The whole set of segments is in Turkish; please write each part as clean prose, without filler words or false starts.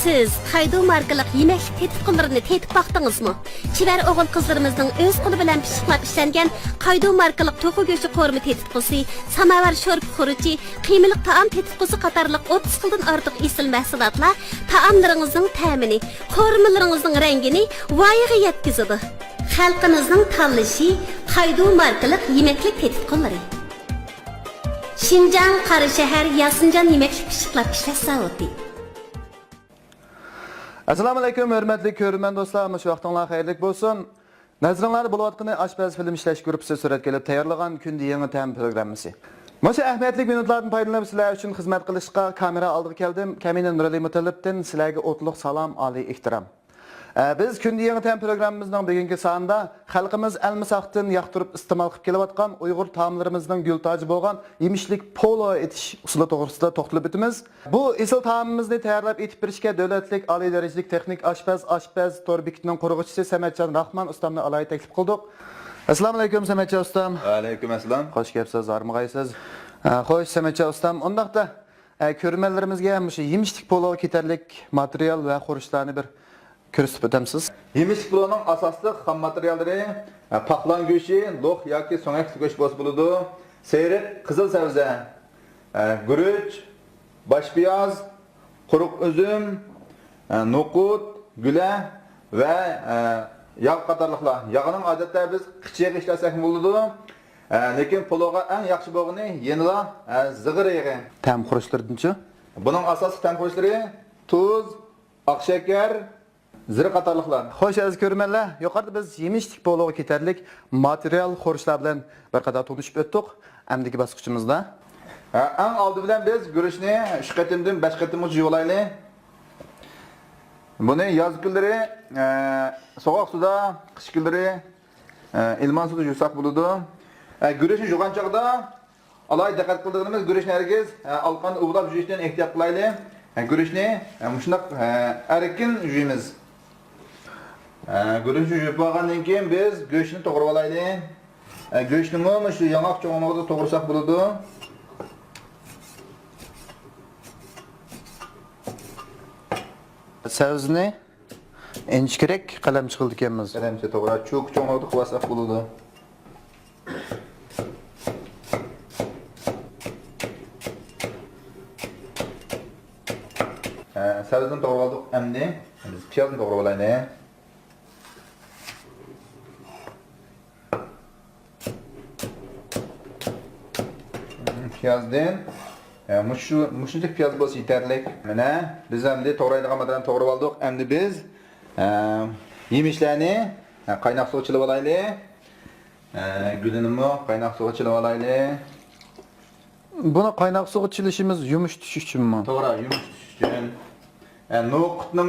Siz Qaydo markalık yemeklik tetipqinlarini tetip baktınızmı? Çiver oğul kızlarımızın öz kolu bilen pişiqlap işlengen Qaydo markalık toku göçü kormu tetipqisi, samavar şorp xuruçi, kıymelik taam tetipqisi qatarlıq 30 qıldan artıq isil məhsulatlar taamlarınızın təmini, kormalarınızın rengini vayiga yetkizidi. Xalqimizning tanlashi Qaydo markalık yemeklik tetipqinlari. Şinjan Qarashahar Yasinjan yemeklik pişiqlap ishlash zavodi. Assalomu alaykum, hurmatli ko'rman do'stlar, shu vaqtinglar xayrlik bo'lsin. Nazaringlarda bo'layotgani Oshpaz film ishlash guruhi surat kelib tayyorlagan kunda yangi ta'm programmasi. Mana ahamiyatli minutlardan foydalanib sizlar uchun xizmat qilishga kamera oldiga keldim. Kamina Nurali Mutallibdan sizlarga o'tliq salom, oliy ehtirom. Biz kunda yangi ta'm programmamizning bugungi sonida xalqimiz almisaqdan yoqtirib iste'mol qilib kelayotgan Uyg'ur taomlarimizning gultoji bo'lgan yemishlik polo etish usuli to'g'risida to'xtalib o'tamiz. Bu esil taomimizni tayyorlab etib berishga davlatlik oliy darajalik texnik oshpaz Torbekning qurg'uvchisi Samatjon Rahman ustamni alohida taklif qildik. Assalomu alaykum Samatjon ustam. Va alaykum assalom. Xush kelibsiz, armag'aysiz. Xo'sh Samatjon ustam, undaqda ko'rmanlarimizga ham shu yemishlik polo ketarlik material va xurishlarni bir ko'rsatib o'tamsiz. Yemiş pulonun asaslı xam materyalları paklan go'shi, loh yoki so'ngak go'sh bo'ladi. Seyrik, qizil sabzi, guruch, boshpiyoz, quruq uzum, no'qut, gula va yog' qatorliqlar. Yog'ning odatda biz qichiq ishlasak bo'ladi. Lekin puloga eng yaxshi bo'lgani yanada zig'ir yog'i. Ta'm xurishlardanchi? Buning asosiy ta'm xurishlari tuz, oq shakar, zir qatorliqlar. Xo'sh, aziz ko'rmanlar, yuqorida biz yemishlik pologa ketarlik material xurishlar bilan bir qadar tanishib o'tdik. Amdagi bosqichimizda eng oldi bilan biz guruchni 3 qatimdan 5 qatimga yuvilaylik. Buni yoz kunlari sovuq suvda, qish kunlari ilman suvda yuvsak bo'ladi. Guruchni yuvgan chaqda alohida diqqat qildirimiz, guruchni hargiz alqon uvlab yuvishdan ehtiyot qilaylik. Guruchni shunday erkin yuvamiz. Guruchni yuvib olgandan keyin biz go'shtni to'g'rab olaylik. Go'shtni mana shu yong'oq cho'ng'og'ida to'g'rasak bo'ladi. Sabzini inchkirak qalamchi qildik ekanmiz. Qalamchi to'g'rab, cho'k cho'ng'og'ida qilsak bo'ladi. Sabzini to'g'rab oldik, endi biz piyozni to'g'rab olaylik. Piyazdan mushunchalik piyoz bo'lsa yetarli. Mana biz endi to'g'raydigan materialni to'g'rab oldik. Endi biz yemishlarni qaynoq suvga chilib olaylik. Gulini qaynoq suvga chilib olaylik. Buni qaynoq suvga chilishimiz yumush tushish uchunmi? To'g'ri, yumush tushish uchun. No'qutni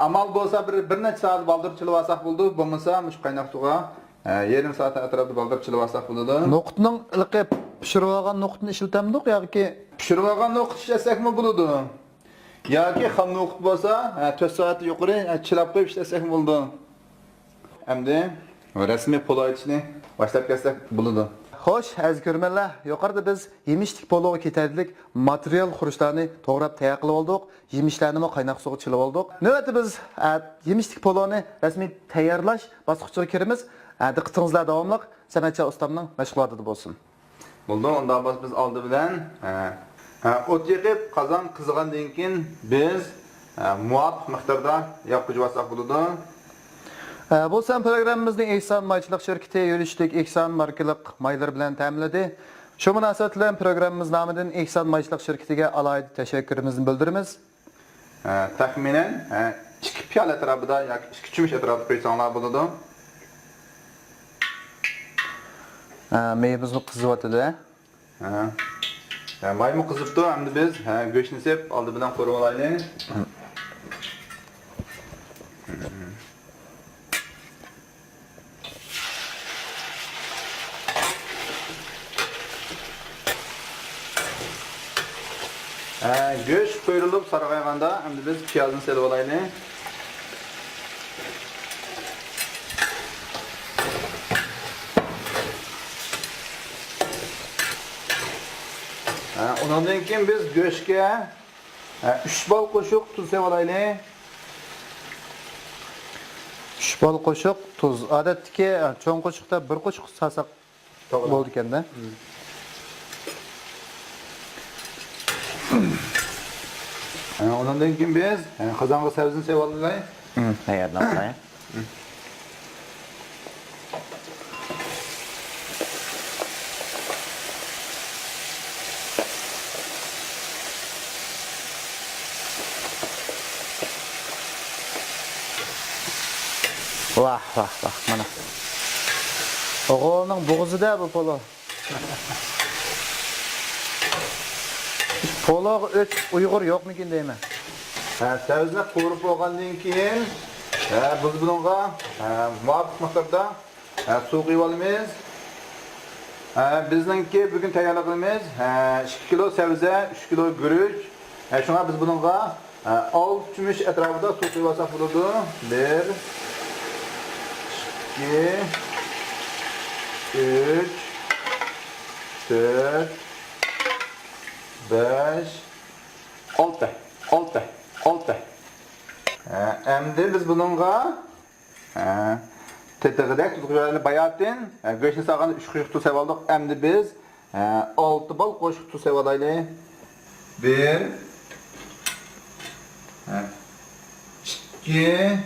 amal bo'lsa bir necha soat baldirib chilib olsak bo'ldi. Bo'lmasa shu qaynoq suvga yarim soat atrofida baldirib chilib olsak bo'ladi. No'qutning ilqib pishirib olgan no'qutni ishlatamiz yoki pishirib olgan no'qut ishlasakmi bo'ladi? Yoki xam no'qut bo'lsa 4 soat yuqori chilab qo'yib ishlasak bo'ladi. Endi rasmiy polo etishni boshlab ketsak bo'ladi. Xo'sh, aziz ko'rmanlar, yuqorida biz yemishlik pologa ketarlik material xurishlarni to'g'rab tayyor qilib oldik. Yemishlarni qaynoq suvga chilib oldik. Navbatda biz yemishlik poloni rasmiy tayyorlash bosqichiga kiramiz. Diqqatingizlar davomli Samatjon ustamning mashg'ulotida bo'lsin. Bo'ldi, undan biz oldi bilan o't yoqib, qozon qizigandan keyin biz muvofiq miqdorda yoqib olsak bo'ladi. Bu san programmamizning Ehson maychilik shirkati yurishlik Ehson markalik maylar bilan ta'minladi. Shu munosabat bilan programmamiz nomidan Ehson maychilik shirkatiga alohida tashakkurimizni bildiramiz. Taxminan 2 piyola atrofida yoki 2 cho'mish atrofida qo'ysanglar bo'ladi. Meyimizni qizyapti-da. Maymi qizibdi, endi biz go'shtni sep oldi bilan qo'rib olaylik. Go'sht qo'yilib sarg'ayganda endi biz piyozni selib olaylik. Ondan keyin biz go'shtga 3 bal qo'shiq tuz sevib olaylik. 3 bal qo'shiq, tuz. Odatdagi cho'ng qo'shiqda 1 qo'shiq salsak bo'ldi ekanda. Ondan keyin biz qozonga sabzini sevib olaylik. Tayyorlab qo'ying. Vah, mana. O'g'ilning bo'g'izida bu polo. Polo Uyg'ur yo'qmikin deyman. Sabzini qovurib olgandan keyin biz bunga muvofiq miqdorda suv quyib olamiz. Bizningki bugun tayyorligimiz 2 kilo sabzi, 3 kilo guruch. Shunga biz bunga 6 cho'mish atrofida suv quyib olsak bo'ladi. 1 2 3 4 5 6 endi biz buningga tetig'idek tuzlarni bayatın go'shtni solganda 3 qo'shiq tuz oldik. Endi biz 6 bal qo'shiq tuz olaylik. 1 2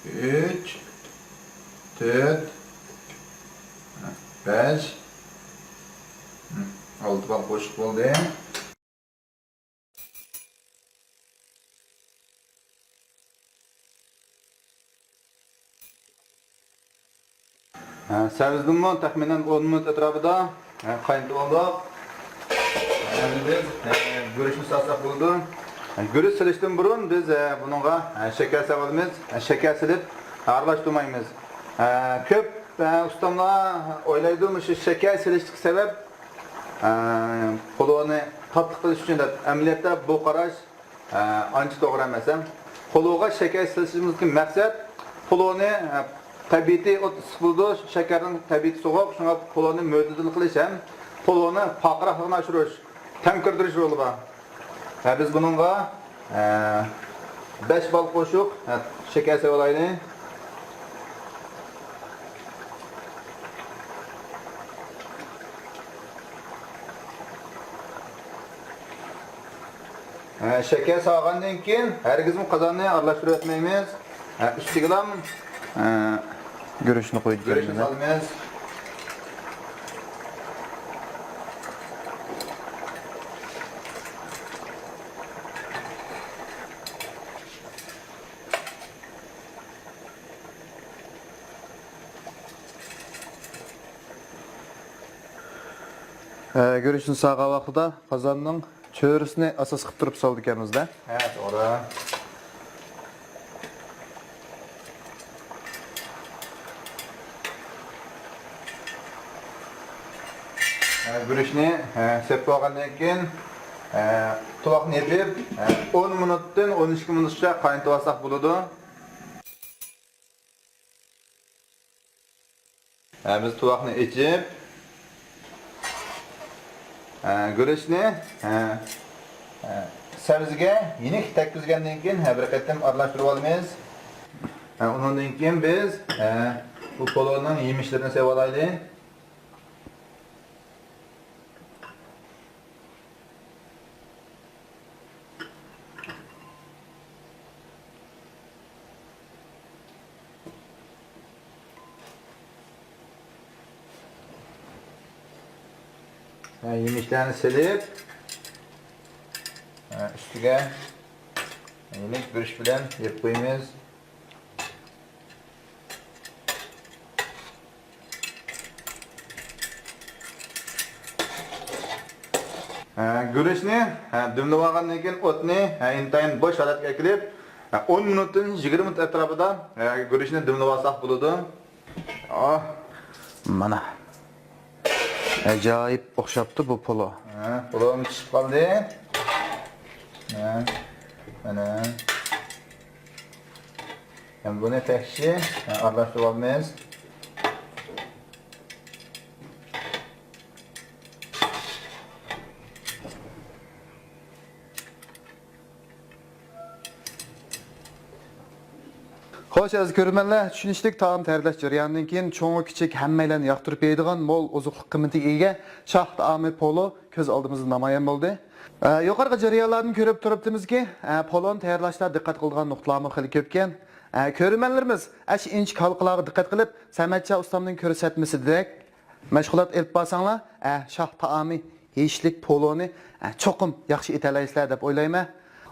3 4 5 6 bal qo'shiq bo'ldi. Sabzini taxminan 10 minut atrofida qaynatib oldik. Endi biz guruchni solsak bo'ldi. Guruch silishdan burun biz buningga shakar solamiz. Shakar silib aralashtirmaymiz. Ko'p ustamlar o'ylaydi, shu shakar silishlik sabab qo'lovni qattiq qilish uchun deb. Amaliyotda bu qarash ancha to'g'ri emas. Qo'lovga shakar silishimizning maqsad qo'lovni tabiiy o't issiqligi, shakarning tabiiy sovuq, shunga qo'lovni mo'tadil qilish ham qo'lovni faqiraqligini oshirish, tankirdirish yo'li bor. Biz buningga 5 bal qo'shiq shakar sevib olaylik. Şeker solgandan keyin hargizmi qozonni aralashtirib o'tmaymiz. Ustiga ham Guruchni qo'yib guruchni solamiz. Guruchni solgan vaqtida qozonning cho'risini asos qilib turib soldik ekanmiz-da. Ha, to'g'ri. Guruchni sepib olgandan keyin tovoqni yepib 10 minutdan 12 minutgacha qaynatib olsak bo'ladi. Biz tovoqni ichib guruchni sabziga yenik takkizgandan keyin bir qatam aralashtirib olamiz. Undan keyin biz bu polovning yemishlarini sevib olaylik. Yemişlerini silip üstüge yemek bürüş bilen yap koymayız. Guruchni dimlab olgandan keyin o'tni intayin bo'sh holatga kelib 10 minutdan 20 minut atrofida guruchni dimlab olsak bo'ladi. Mana. Ajoyib o'xshabdi bu polo. Polovim pishib qoldi. Mana. Ham buni tekshi aralashtirib olamiz. Xo'sh, aziz ko'rmanlar, tushunishlik taom tayyorlash jarayonidan keyin cho'ng kichik hammalarni yoqtirib yeydigan mo'l oziqlik qiymatiga ega shoh taomi polo ko'z oldimizda namoyon bo'ldi. Yuqorqi jarayonlarni ko'rib turibdimizki, poloni tayyorlashda diqqat qilgan nuqtalarni xil ko'p ekan. Ko'rmanlarimiz ash inch halqalarga diqqat qilib, Samatcha ustamning ko'rsatmasidek mashg'ulot olib borsanglar, shoh taomi yeyishlik poloni cho'qim yaxshi etalaysizlar deb o'ylayman.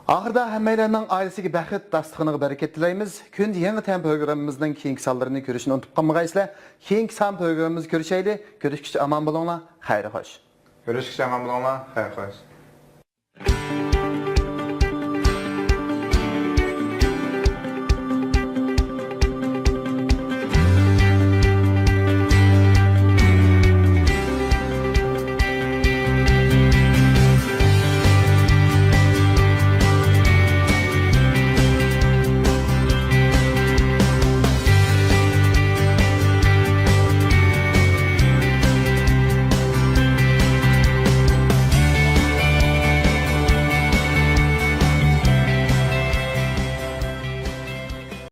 Ahırda hammalarning oilasiga baxit, dasturxoniga barakat tilaymiz. Kunda yangi tam programmamizning keyingi sonlarini ko'rishni unutib qolmaysizlar. Keyingi son programmamizni ko'rishaylik. Ko'rishguncha omon bo'linglar. Xayr xo'sh. Görüşürüz, aman bulunma. Hayır, hayır.